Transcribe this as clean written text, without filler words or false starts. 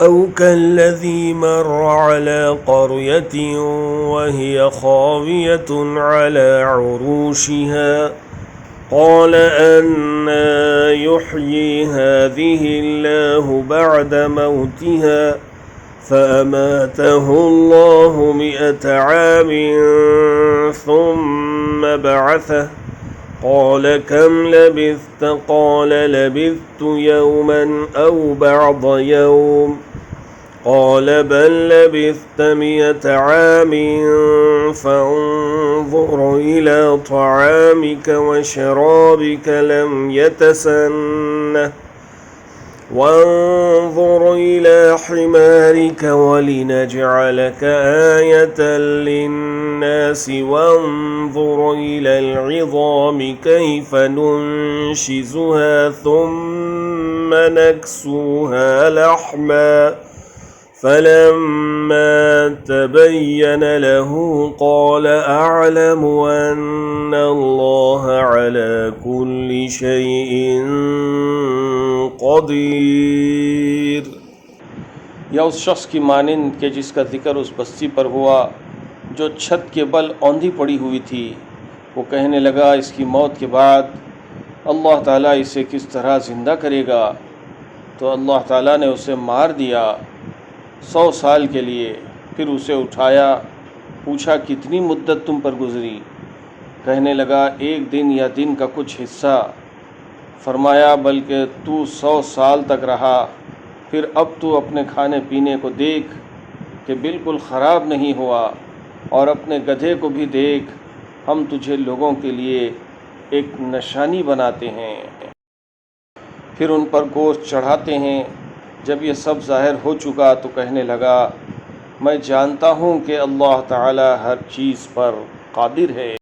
أو كالذي مر على قرية وهي خاوية على عروشها قال أنى يحيي هذه الله بعد موتها فأماته الله 100 عام ثم بعثه قال كم لبثت قال لبثت يوما أو بعض يوم قال بل لبثت 100 عام فانظر إلى طعامك وشرابك لم يتسنه وانظر إلى حمارك ولنجعلك آية للناس وانظر إلى العظام كيف ننشزها ثم نكسوها لحما فلما تبين له قال أعلم أن الله على كل شيء قدیر۔ या उस शख्स की मानिंद के जिसका जिक्र उस बस्ती पर हुआ जो छत के बल औंधी पड़ी हुई थी। वो कहने लगा इसकी मौत के बाद अल्लाह ताला इसे किस तरह ज़िंदा करेगा। तो अल्लाह ताला ने उसे मार दिया 100 साल के लिए। फिर उसे उठाया, पूछा कितनी मुद्दत तुम पर गुज़री। कहने लगा 1 दिन या दिन का कुछ हिस्सा। फरमाया बल्कि तू 100 साल तक रहा। फिर अब तू अपने खाने पीने को देख कि बिल्कुल ख़राब नहीं हुआ, और अपने गधे को भी देख, हम तुझे लोगों के लिए एक निशानी बनाते हैं। फिर उन पर गोश्त चढ़ाते हैं। जब ये सब ज़ाहिर हो चुका तो कहने लगा मैं जानता हूँ कि अल्लाह ताला हर चीज़ पर कादिर है।